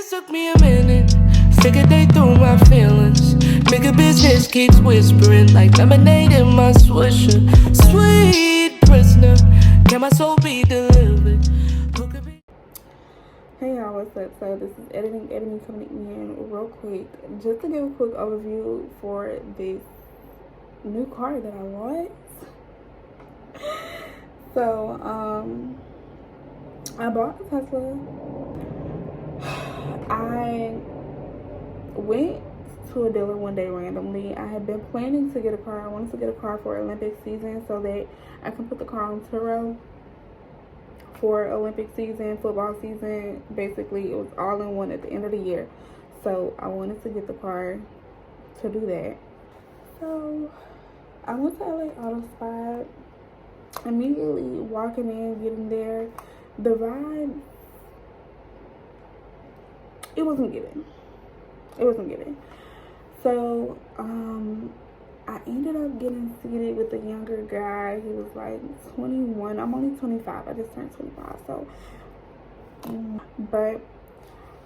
This took me a minute. Stick a day through my feelings. Bigger business keeps whispering like lemonade in my swisher. Sweet prisoner, can my soul be delivered? Who could be? Hey y'all, what's up? So this is Editing coming in real quick just to give a quick overview for this new car that I want. So I bought a Tesla. I went to a dealer one day randomly. I had been planning to get a car. I wanted to get a car for Olympic season so that I can put the car on Turo for Olympic season, football season. Basically, it was all in one at the end of the year. So I wanted to get the car to do that. So I went to LA Auto Spot. Immediately walking in, getting there, the vibe, it wasn't giving. So I ended up getting seated with a younger guy. He was like 21. I'm only 25. I just turned 25. So but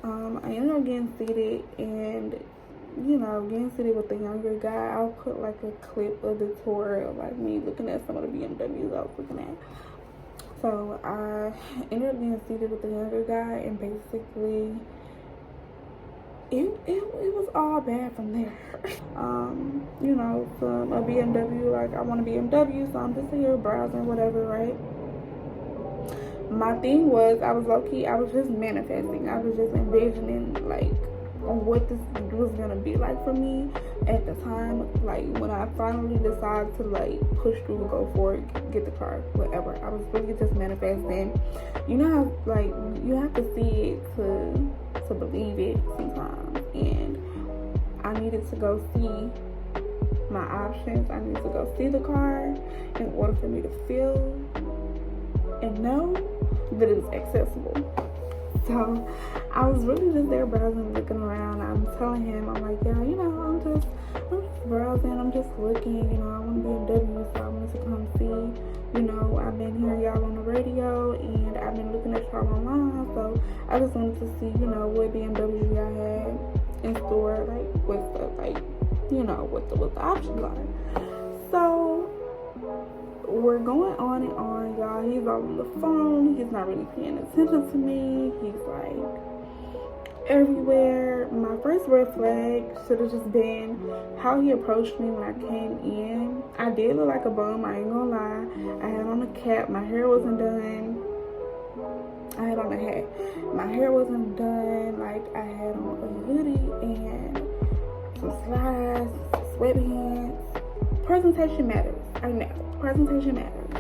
I ended up getting seated, and getting seated with the younger guy. I'll put like a clip of the tour of like me looking at some of the BMWs I was looking at. So I ended up getting seated with the younger guy, and basically it was all bad from there. From a BMW, like I want a BMW, so I'm just here browsing, whatever, right? My thing was, I was just manifesting. I was just envisioning like what this was gonna be like for me at the time. Like when I finally decided to like push through, go for it, get the car, whatever. I was really just manifesting. You know how like you have to see it to believe it sometimes, and I needed to go see my options. I needed to go see the car in order for me to feel and know that it was accessible. So I was really just there browsing, looking around. I'm telling him, I'm like, yeah, I'm just browsing, I'm just looking, I want to be in W, so I wanted to come see. I've been hearing y'all on the radio, and I've been looking at y'all online, so I just wanted to see, what BMW y'all had in store, like what the options are. So we're going on and on, y'all. He's all on the phone. He's not really paying attention to me. He's like everywhere. My first red flag should have just been how he approached me when I came in. I did look like a bum, I ain't gonna lie. I had on a cap. My hair wasn't done. I had on a hat. My hair wasn't done. Like, I had on a hoodie and some slides, sweatpants. Presentation matters. I know. Presentation matters.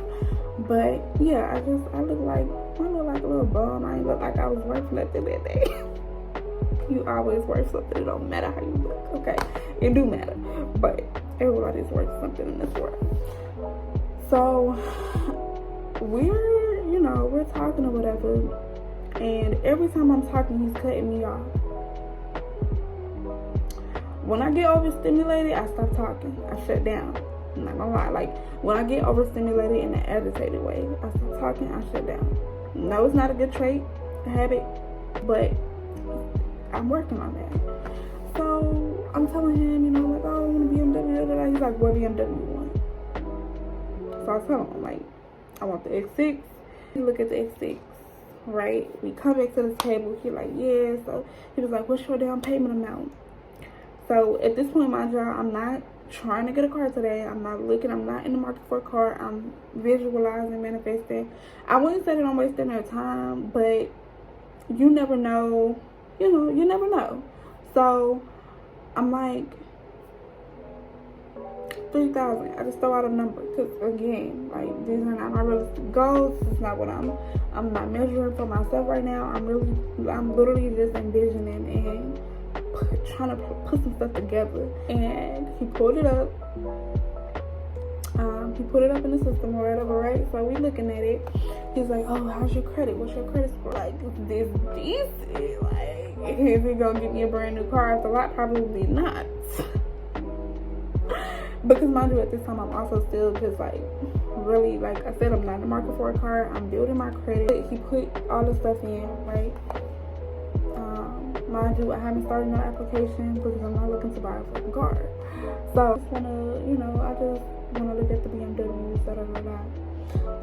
But yeah, I look like a little bum. I ain't look like I was worth nothing that day. You always worth something. It don't matter how you look, okay? It do matter. But everybody's worth something in this world. So we're talking or whatever, and every time I'm talking, he's cutting me off. When I get overstimulated, I stop talking. I shut down. I'm not gonna lie. Like, when I get overstimulated in an agitated way, I stop talking, I shut down. No, it's not a good trait, a habit, but I'm working on that. So I'm telling him, like, oh, I want a BMW. He's like, what BMW you want? So I tell him, like, I want the X6. He look at the X6, right? We come back to the table. He like, yeah. So he was like, what's your down payment amount? So at this point, my job, I'm not trying to get a car today. I'm not in the market for a car. I'm visualizing, manifesting. I wouldn't say that I'm wasting their time, but you never know. You never know. So I'm like, 3,000. I just throw out a number, because again, like, these are not my realistic goals. This is not what I'm not measuring for myself right now. I'm literally just envisioning and trying to put some stuff together. And he pulled it up. He put it up in the system or whatever, right? So we looking at it. He's like, oh, how's your credit? What's your credit score? Like, this decent. Like, is he gonna get me a brand new car off the lot? Probably not. Because mind you, at this time, I'm also still just like really, like I said, I'm not in the market for a car. I'm building my credit. He put all the stuff in, right? Mind you, I haven't started no application because I'm not looking to buy a fucking car. So I just wanna, I just wanna look at the BMWs, da da da da.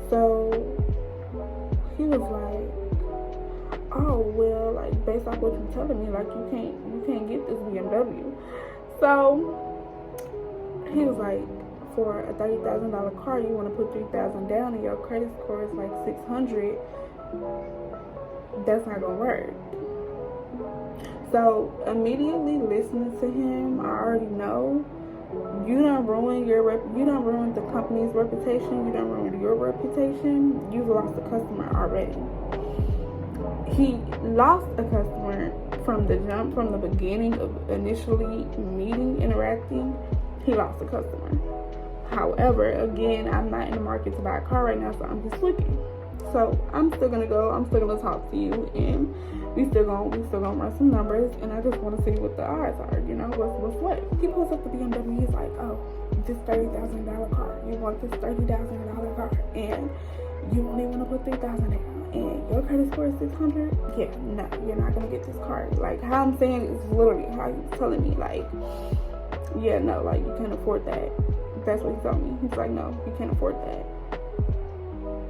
So he was like, oh well, like based off what you're telling me, like you can't get this BMW. So he was like, for a $30,000 car, you want to put $3,000 down, and your credit score is like 600. That's not gonna work. So immediately listening to him, I already know you done ruined the company's reputation. You done ruined your reputation. You've lost a customer already. He lost a customer from the jump, from the beginning of initially interacting. He lost a customer. However, again, I'm not in the market to buy a car right now, so I'm just looking. So I'm still gonna talk to you, and we still gonna run some numbers, and I just want to see what the odds are. What's what. He pulls up the BMW. He's like, oh, this $30,000 car. You want this $30,000 car, and you only want to put $3,000 down, and your credit score is 600. Yeah, no, you're not gonna get this car. Like how I'm saying is literally how he's telling me. Like, yeah, no, like you can't afford that. That's what he told me. He's like, no, you can't afford that.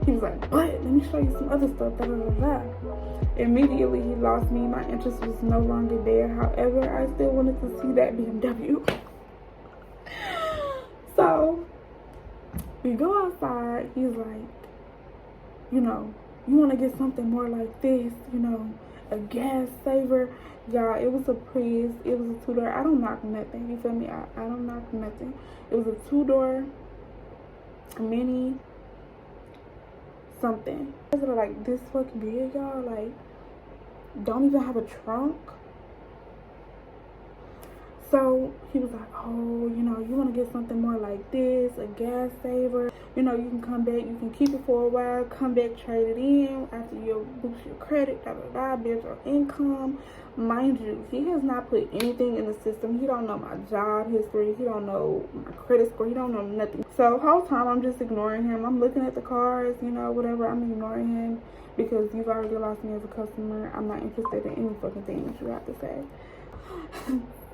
He was like, but let me show you some other stuff. Da, da, da, da. Immediately he lost me. My interest was no longer there. However, I still wanted to see that BMW. So we go outside. He's like, you want to get something more like this, a gas saver. Y'all, it was a Prius. It was a 2-door. I don't knock nothing. You feel me? I don't knock nothing. It was a 2-door mini something. It's like this fucking big, y'all. Like, don't even have a trunk. So he was like, oh, you want to get something more like this, a gas saver. You can come back, you can keep it for a while, come back, trade it in after you boost your credit, da da da, build your income. Mind you, he has not put anything in the system. He don't know my job history. He don't know my credit score. He don't know nothing. So the whole time I'm just ignoring him. I'm looking at the cars, whatever. I'm ignoring him because you've already lost me as a customer. I'm not interested in any fucking thing that you have to say.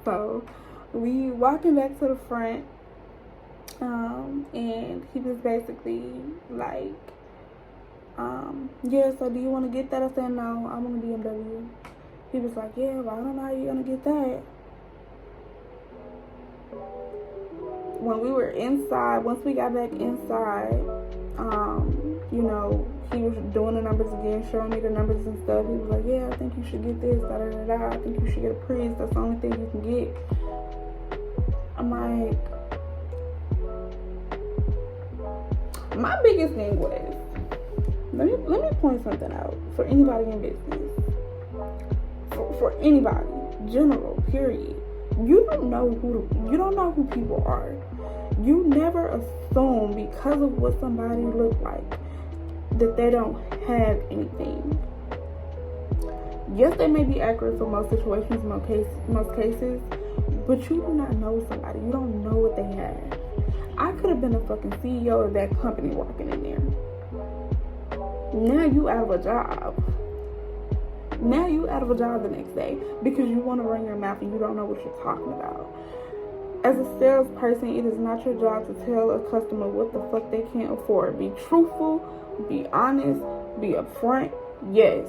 So we walking back to the front, and he was basically like, yeah, so do you want to get that? I said, no, I want a BMW. He was like, yeah, well, I don't know how you're going to get that. When we were inside, once we got back inside, he was doing the numbers again, showing me the numbers and stuff. He was like, yeah, I think you should get this, da da da da. I think you should get a Prius. That's the only thing you can get. I'm like, my biggest thing was, let me point something out for anybody in business. For anybody, general, period. You don't know who people are. You never assume because of what somebody looks like that they don't have anything. Yes, they may be accurate for most situations, most cases, but you do not know somebody. You don't know what they have. I could have been a fucking CEO of that company walking in there. Now you out of a job. Now you out of a job the next day because you want to run your mouth and you don't know what you're talking about. As a salesperson, it is not your job to tell a customer what the fuck they can't afford. Be truthful, be honest, be upfront, yes.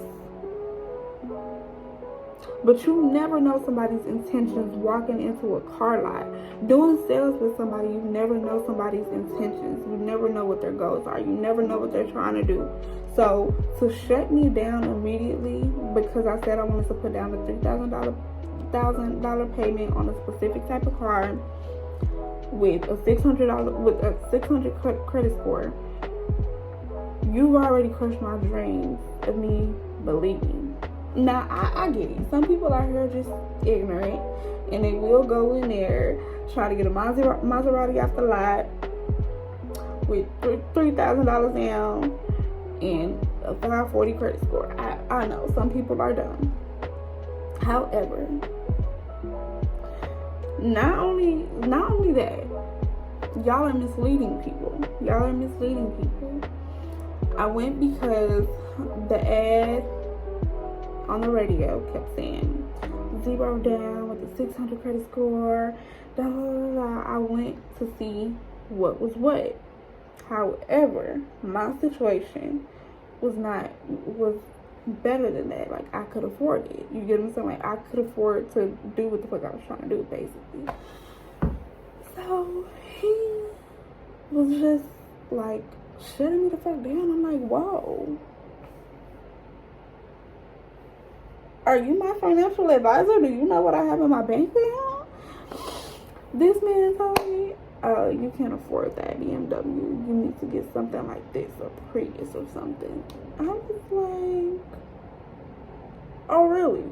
But you never know somebody's intentions walking into a car lot. Doing sales with somebody, you never know somebody's intentions. You never know what their goals are. You never know what they're trying to do. So to shut me down immediately because I said I wanted to put down the $3,000 payment on a specific type of car with a $600 credit score, you've already crushed my dreams of me believing. Now I get it. Some people out here are just ignorant and they will go in there, try to get a Maserati off the lot with $3,000 down and a 540 credit score. I know some people are dumb. However, not only that, y'all are misleading people. I went because the ad on the radio kept saying zero down with a 600 credit score. Da, da, da, da. I went to see what was what. However, my situation was better than that. Like, I could afford it. You get what I'm saying? Like, I could afford to do what the fuck I was trying to do, basically. So he was just like shutting me the fuck down. I'm like, whoa. Are you my financial advisor? Do you know what I have in my bank account? This man told me, you can't afford that BMW. You need to get something like this, a Prius or something. I was like, oh, really?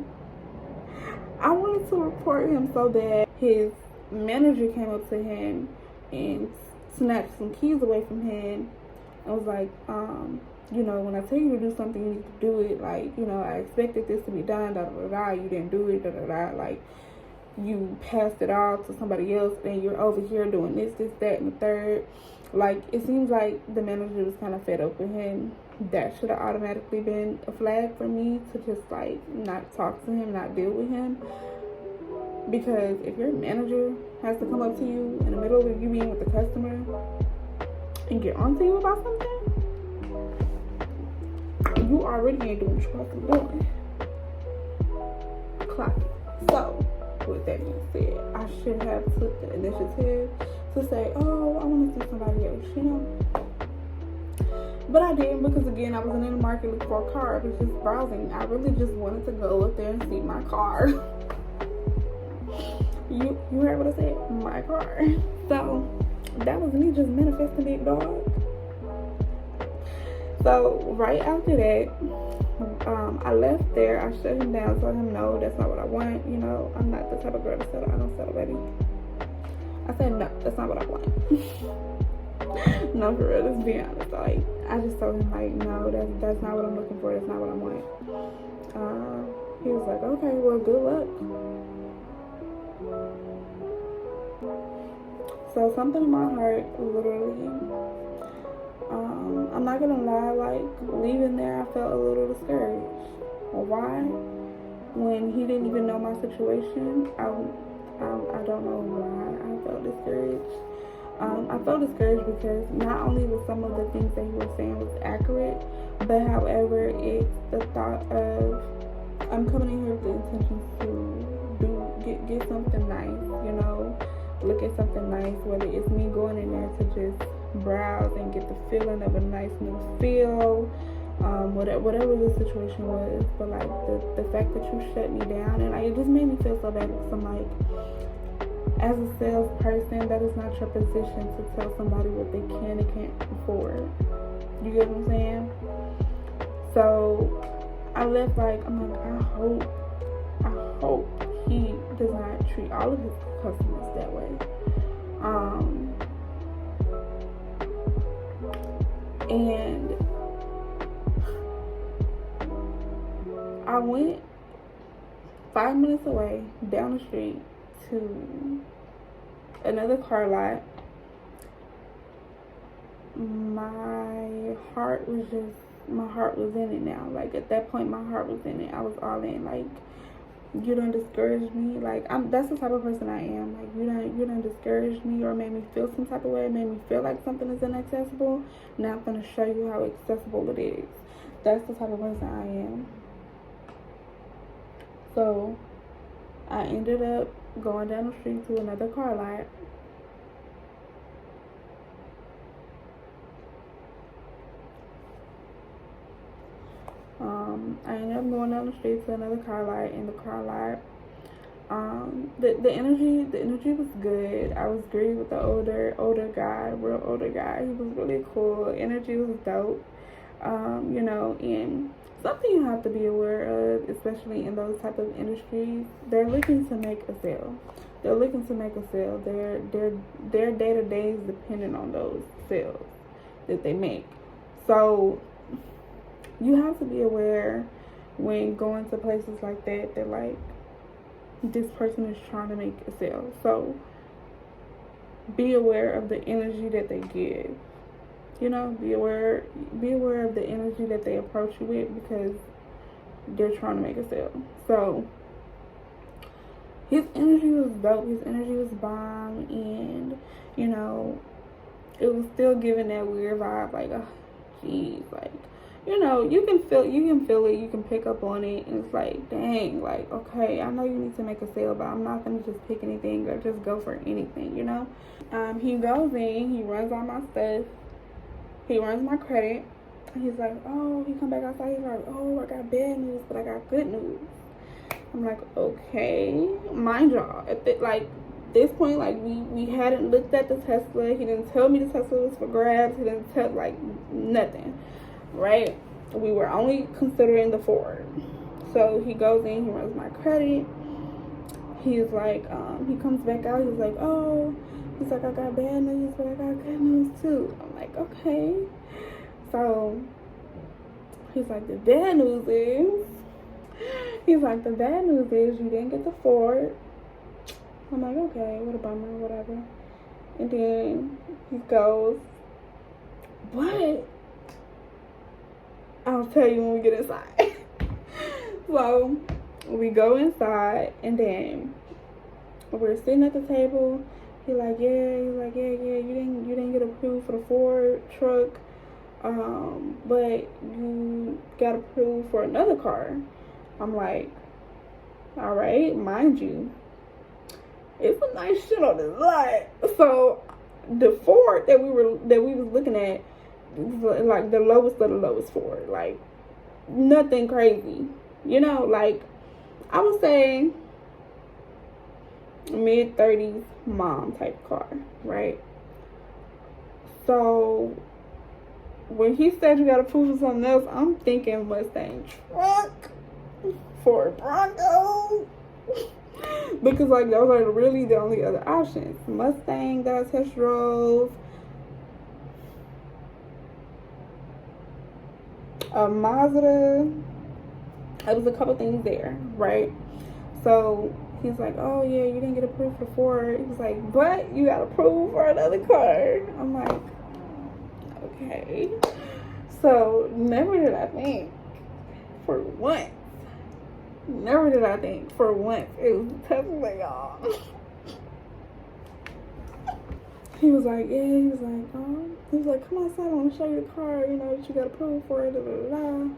I wanted to report him so that his manager came up to him and snatched some keys away from him and was like, you know, when I tell you to do something, you need to do it. Like, you know, I expected this to be done, da da da da. You didn't do it, da da da. Like, you passed it off to somebody else, and you're over here doing this, that, and the third. Like, it seems like the manager was kind of fed up with him. That should have automatically been a flag for me to just, like, not talk to him, not deal with him. Because if your manager has to come up to you in the middle of you being with the customer and get onto you about something, you already ain't doing what you're supposed to be doing. Clock it. So, with that being said, I should have took the initiative to say, oh, I want to see somebody else, you know? But I didn't, because again, I wasn't in the market looking for a car. I was just browsing. I really just wanted to go up there and see my car. You heard what I said? My car. So, that was me just manifesting it, dog. So, right after that, I left there. I shut him down, told him, no, that's not what I want. You know, I'm not the type of girl to settle. I don't settle, baby. I said, no, that's not what I want. No, for real, let's be honest. Like, I just told him, like, no, that's not what I'm looking for. That's not what I want. He was like, okay, well, good luck. So something in my heart, literally, I'm not gonna lie, like, leaving there, I felt a little discouraged. Why? When he didn't even know my situation, I don't know why I felt discouraged. I felt discouraged because not only was some of the things that he was saying was accurate, but however, it's the thought of, I'm coming in here with the intentions to get something nice, you know, look at something nice, whether it's me going in there to just browse and get the feeling of a nice new feel, whatever the situation was. But like the fact that you shut me down, and like, it just made me feel so bad, because I'm like, as a salesperson, that is not your position to tell somebody what they can and can't afford. You get what I'm saying? So I left like, I'm like, I hope he does not treat all of his customers that way. And I went 5 minutes away down the street to another car lot. My heart was in it now. Like, at that point, my heart was in it. I was all in. Like, you done discouraged me. Like, that's the type of person I am. Like, you done discouraged me or made me feel some type of way, made me feel like something is inaccessible. Now I'm gonna show you how accessible it is. That's the type of person I am. So I ended up going down the street to another car lot. I ended up going down the street to another car lot. In the car lot, the energy was good. I was greeted with the older guy, real older guy. He was really cool. Energy was dope. You know, and something you have to be aware of, especially in those type of industries, they're looking to make a sale. Their day-to-day is dependent on those sales that they make. So you have to be aware when going to places like that like, this person is trying to make a sale. So be aware of the energy that they give. You know, be aware of the energy that they approach you with, because they're trying to make a sale. So his energy was dope. His energy was bomb, and you know, it was still giving that weird vibe, like, oh, geez, like, you know, you can feel it, you can pick up on it, and it's like, dang, like, okay, I know you need to make a sale, but I'm not gonna just pick anything or just go for anything, you know. He goes in, he runs all my stuff, he runs my credit. He's like, oh, he come back outside, he's like, oh, I got bad news, but I got good news. I'm like, okay, mind y'all, at this point, like, we hadn't looked at the Tesla. He didn't tell me the Tesla was for grabs. He didn't tell, like, nothing, right? We were only considering the Ford. So he goes in, he runs my credit. He's like, he comes back out. He's like, oh, he's like, I got bad news, but I got good news too. I'm like, okay. So he's like, the bad news is you didn't get the Ford. I'm like, okay, what a bummer, whatever. And then he goes, but I'll tell you when we get inside. So we go inside, and then we're sitting at the table. He's like, yeah, you didn't get approved for the Ford truck, but you got approved for another car. I'm like, all right, mind you, it's some nice shit on this lot. So the Ford that we was looking at was like the lowest of the lowest Ford, like nothing crazy, you know, like I would say mid-30s mom type car, right? So when he said you got approved for something else, I'm thinking Mustang truck, Ford Bronco. Because like those are really the only other options. Mustang that I test drove, a Mazda. It was a couple things there, right? So he's like, oh yeah, you didn't get approved for Ford. He was like, but you got approved for another car. I'm like, okay. So never did I think for once it was Tesla, y'all. He was like, come outside, I want to show you the car, you know, that you got approved for it, da, da, da.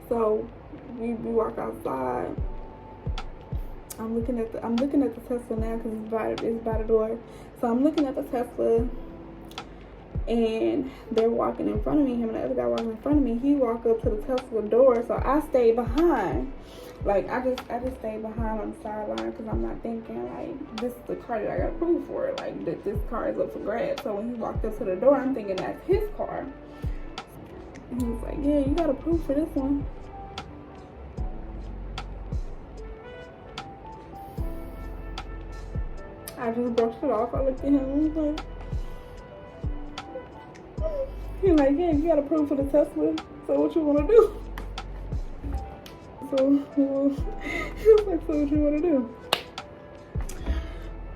So we walk outside. I'm looking at the Tesla now because it's by the door. So I'm looking at the Tesla, and they're walking in front of me. Him and the other guy walking in front of me. He walked up to the Tesla door, so I stayed behind. Like I just stayed behind on the sideline because I'm not thinking like this is the car that I got approved for. Like this car is up for grabs. So when he walked up to the door, I'm thinking that's his car. And he was like, yeah, you got approved for this one. I just brushed it off. I looked at him and was like, he's like, yeah, you got approved for the Tesla. So what you want to do? So he was like, so what you want to do?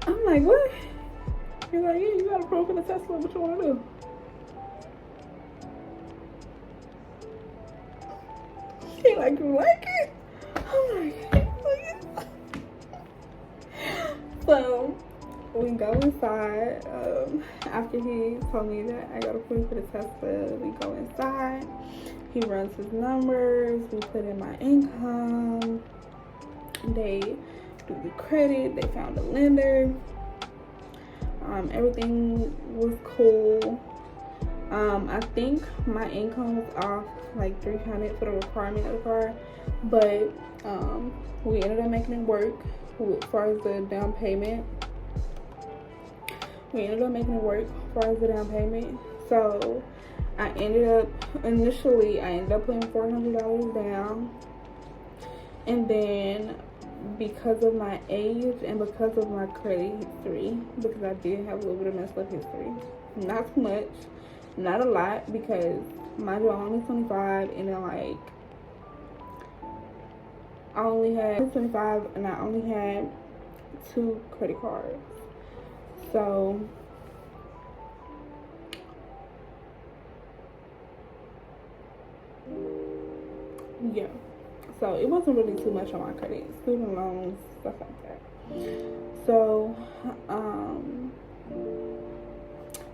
I'm like, what? He's like, yeah, you got approved for the Tesla. What you want to do? He like, you like it? I'm like, yeah. So we go inside. After he told me that I got approved for the Tesla, we go inside. He runs his numbers. We put in my income. They do the credit. They found a lender. Everything was cool. I think my income was off like $300 for the requirement of the car, but we ended up making it work as far as the down payment. So I ended up putting $400 down, and then because of my age and because of my credit history, because I did have a little bit of messed up history, not too much, not a lot, because mind you, I'm only 25, and then like I only had 25, and I only had 2 credit cards. So yeah, So it wasn't really too much on my credit, student loans, stuff like that. So,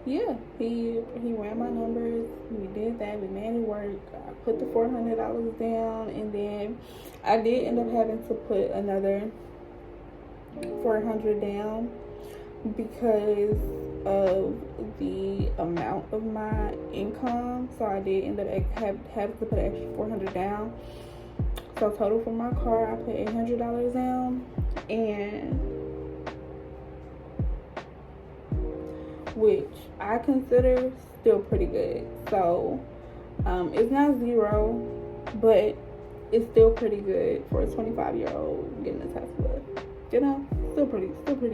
yeah, he ran my numbers. We did that. We made it work. I put the $400 down, and then I did end up having to put another $400 down because of the amount of my income. So I did end up having to put an extra $400 down. So total for my car, I put $800 down, and which I consider still pretty good. So it's not zero, but it's still pretty good for a 25-year-old getting a Tesla. You know, still pretty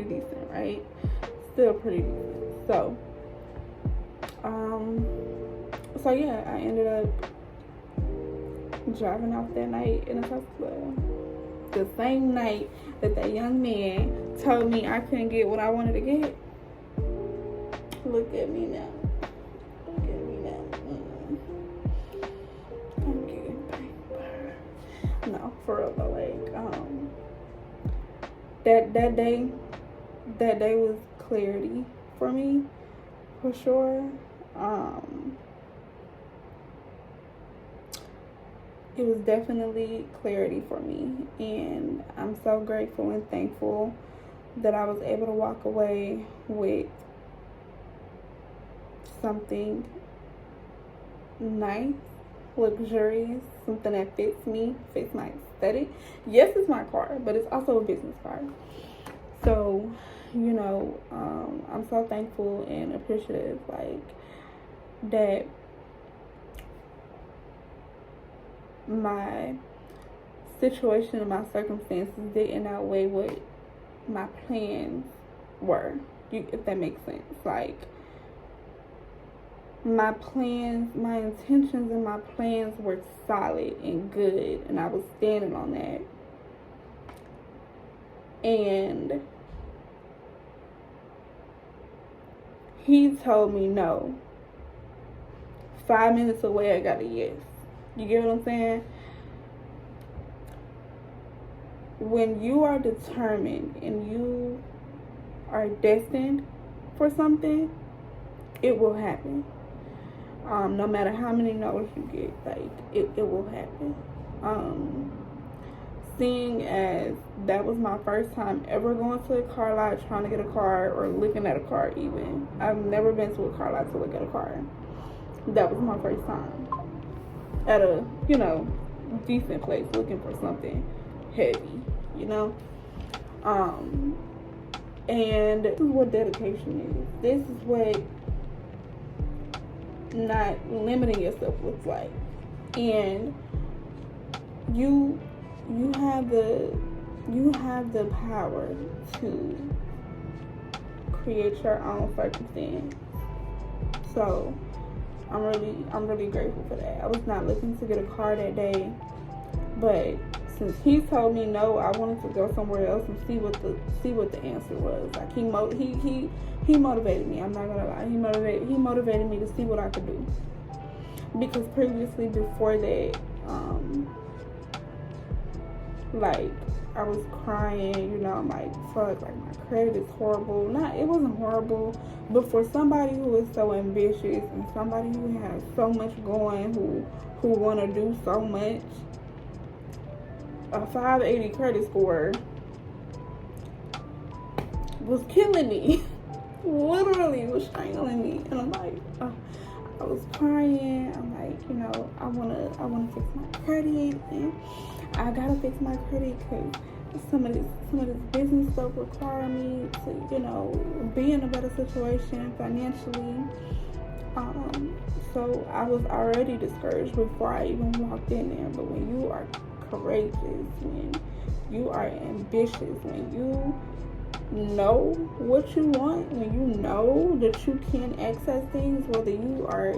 decent, right? Still pretty decent. So yeah, I ended up driving off that night in a Tesla. The same night that young man told me I couldn't get what I wanted to get. Look at me now. I'm getting paper. No, for real though, like, that day was clarity for me, for sure. It was definitely clarity for me, and I'm so grateful and thankful that I was able to walk away with something nice, luxurious, something that fits me, fits my aesthetic. Yes, it's my car, but it's also a business car. So, you know, I'm so thankful and appreciative, like, that my situation and my circumstances didn't outweigh what my plans were, if that makes sense. Like, my plans, my intentions and my plans were solid and good, and I was standing on that. And he told me no. 5 minutes away, I got a yes. You get what I'm saying? When you are determined and you are destined for something, it will happen. No matter how many no's you get, like, it will happen. Seeing as that was my first time ever going to a car lot trying to get a car, or looking at a car even. I've never been to a car lot to look at a car. That was my first time at a, you know, decent place looking for something heavy, you know. And this is what dedication is. This is what not limiting yourself looks like. And you have the power to create your own circumstance. So I'm really grateful for that. I was not looking to get a car that day, but since he told me no, I wanted to go somewhere else and see what the answer was. Like, he motivated me. I'm not gonna lie. He motivated me to see what I could do. Because previously, before that, like, I was crying, you know, I'm like, fuck, like, my credit is horrible. It wasn't horrible, but for somebody who is so ambitious and somebody who has so much going, who want to do so much, a 580 credit score was killing me. Literally was strangling me. And I'm like, I was crying. I'm like, you know, I wanna fix my credit, and I gotta fix my credit because some of this business stuff require me to, you know, be in a better situation financially. So I was already discouraged before I even walked in there. But when you are courageous, when you are ambitious, when you know what you want, when you know that you can access things whether you are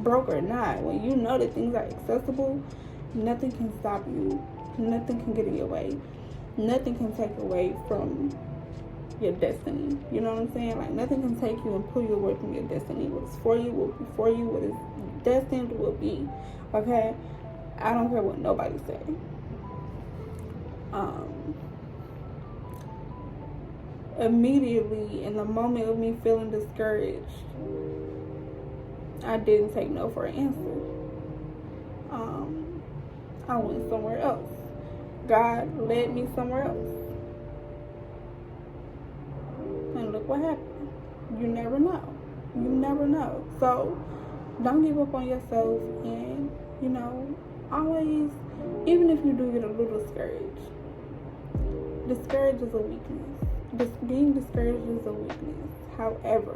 broke or not, when you know that things are accessible, nothing can stop you, nothing can get in your way, nothing can take away from your destiny. You know what I'm saying? Like, nothing can take you and pull you away from your destiny. What's for you will be for you. What is destined will be. Okay? I don't care what nobody say. Immediately, in the moment of me feeling discouraged, I didn't take no for an answer. I went somewhere else. God led me somewhere else. And look what happened. You never know. You never know. So, don't give up on yourself, and, always, even if you do get a little discouraged, discouraged is a weakness. Being discouraged is a weakness. However,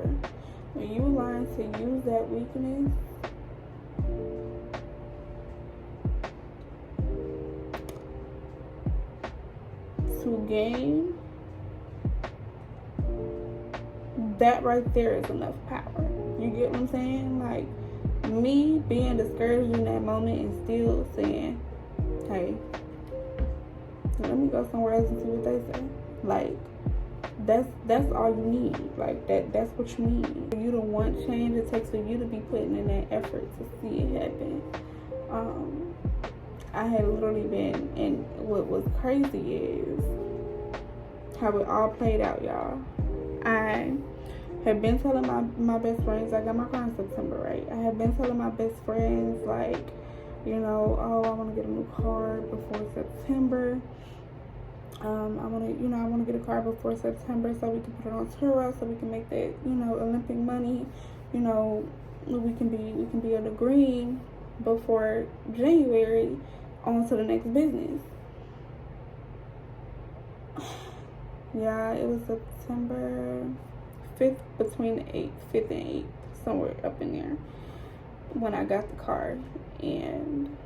when you learn to use that weakness to gain, that right there is enough power. You get what I'm saying? Like, me being discouraged in that moment and still saying, hey, let me go somewhere else and see what they say. Like, that's all you need. Like, that's what you need. For you to want change, it takes for you to be putting in that effort to see it happen. I had literally been, and what was crazy is how it all played out, y'all. I had been telling my best friends, I got my car in September, right? I had been telling my best friends, like, oh, I want to get a new car before September. I want to get a car before September so we can put it on Turo, so we can make that, Olympic money. We can be on the green before January, on to the next business. Yeah, it was September 5th, between the 5th and 8th, somewhere up in there, when I got the car. And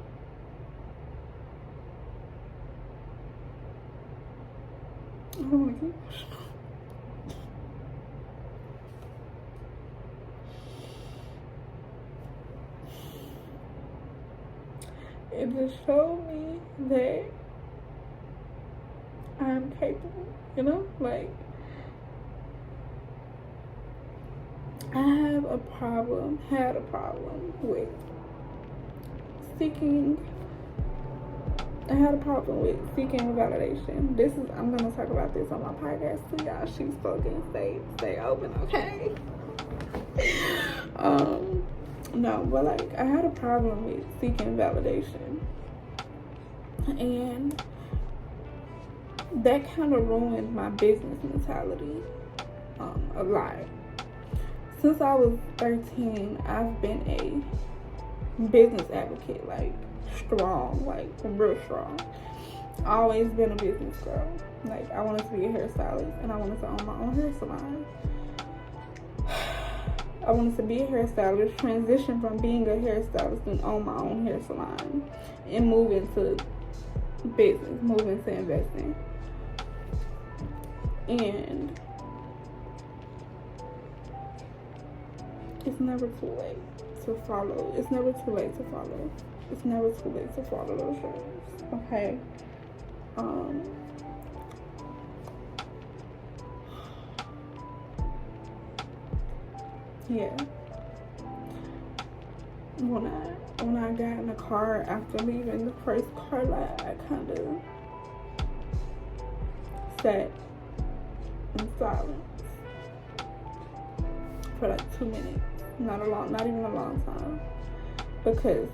I don't want to get emotional. It just showed me that I'm capable, like, I had a problem with seeking validation. I'm gonna talk about this on my podcast too, y'all. She's spoken. Stay open, okay? No, but like, I had a problem with seeking validation, and that kind of ruined my business mentality a lot. Since I was 13, I've been a business advocate, like, strong, like, real strong. Always been a business girl. Like, I wanted to be a hairstylist, and I wanted to own my own hair salon. I wanted to be a hairstylist, transition from being a hairstylist and own my own hair salon, and move into business, move into investing. And it's never too late to follow. It's never too late to follow. It's never too late to follow those dreams. Okay. Yeah. When I got in the car after leaving the first car lot, I kind of sat in silence for like 2 minutes. Not even a long time, because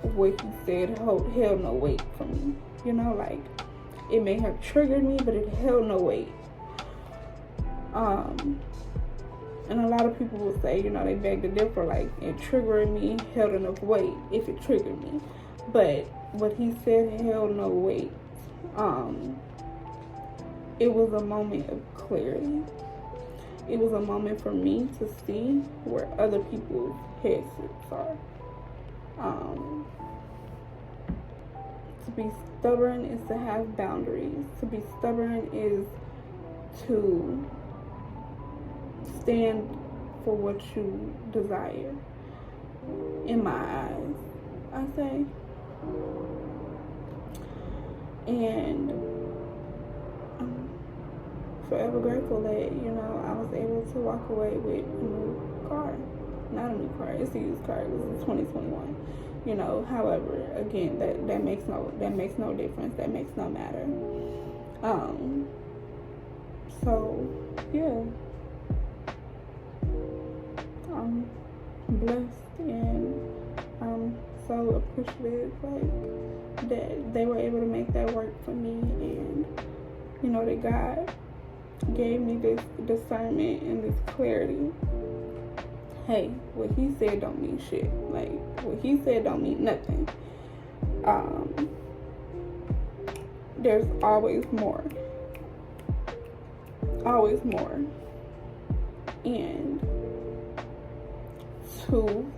what he said held no weight for me. Like, it may have triggered me, but it held no weight. And a lot of people will say, they beg to differ, like, it triggering me held enough weight if it triggered me. But what he said held no weight. It was a moment of clarity. It was a moment for me to see where other people's headsets are. To be stubborn is to have boundaries. To be stubborn is to stand for what you desire. In my eyes, I say. And I'm forever grateful that, I was able to walk away with a new car. Not a new car, it's a used car. It was a 2021. You know, however, again, that makes no difference. That makes no matter. So yeah, I'm blessed and I'm so appreciative, like, that they were able to make that work for me, and you know that God gave me this discernment and this clarity. Hey, what he said don't mean shit. Like, what he said don't mean nothing. There's always more. Always more. And to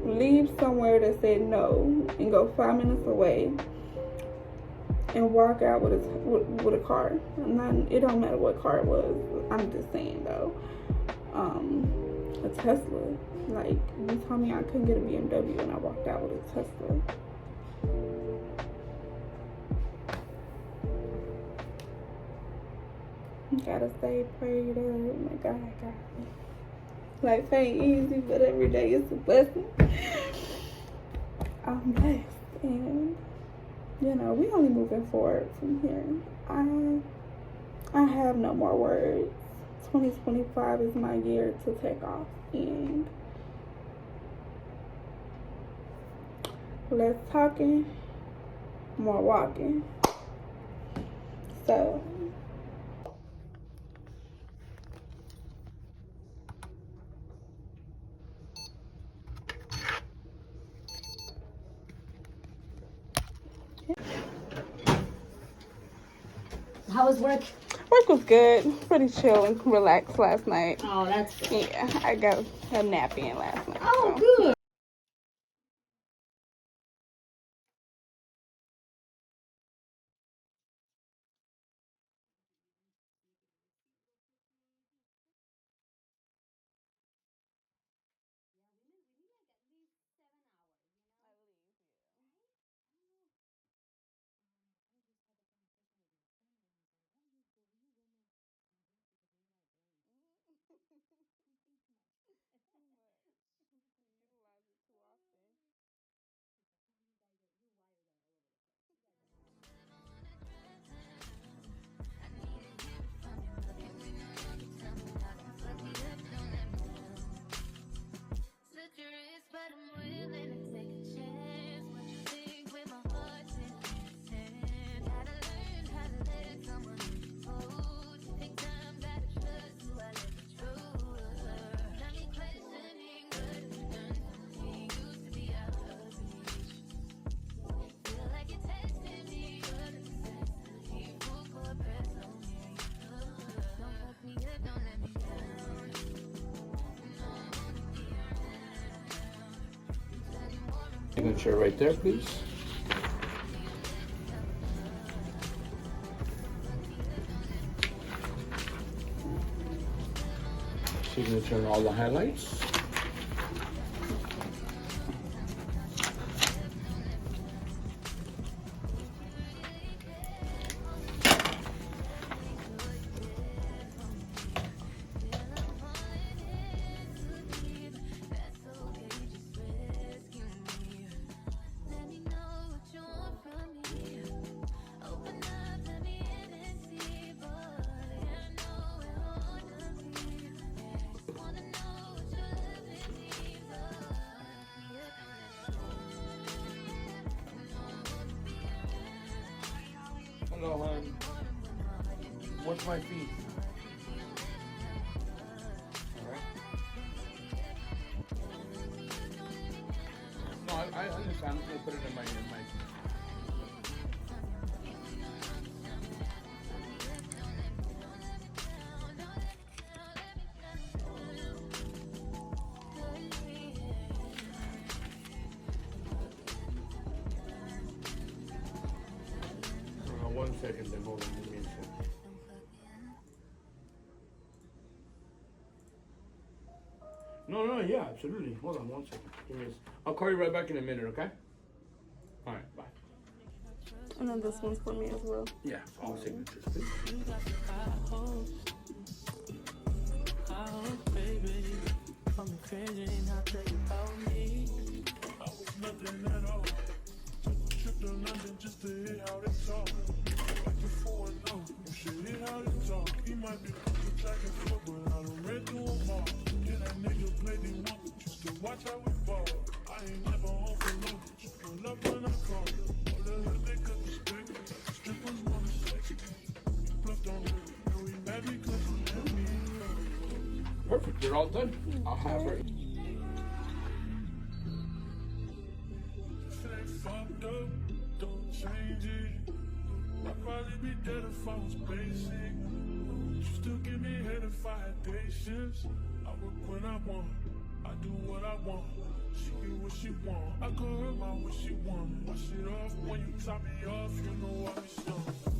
leave somewhere that said no and go 5 minutes away and walk out with a car. It don't matter what car it was. I'm just saying though. A Tesla. Like, you told me I couldn't get a BMW and I walked out with a Tesla. Gotta stay prayed up. Oh my God, life ain't easy, but every day is a blessing. I'm blessed, and you know, we only moving forward from here. I have no more words. 2025 is my year to take off, and less talking, more walking. So how was work? work was good. Pretty chill and relaxed last night. Oh, that's good. Yeah, I got a nap in last night. Oh, so. good. Signature right there, please. Signature on all the highlights. Hello, hon. What's my fee? Alright. No, I understand. I'm just gonna put it in my one second, then hold on. Give me a second. No, yeah, absolutely. Hold on one second. Give me I'll call you right back in a minute, okay? All right, bye. And then this one's for me as well. Yeah, all signatures, please. nothing at all. Took a trip to London just to hear how they talk. Like the 4-0, you should hear how they talk. He might be the track and field, but I done ran through them all. Yeah, that nigga played they want, but you still watch how we ball. I ain't never home for long, just pull up when I call. All the hood they cut the stick, strippers wanna sex. Bluffed on me, and we mad because you let me know. Perfect. You're all done. I'll have her. If it ain't fucked up, don't change it. I'd probably be dead if I was basic. You still give me head if I had patience. I work when I want, I do what I want. She get what she want, I call her my what she want. Wash it off when you top me off, you know I be strong.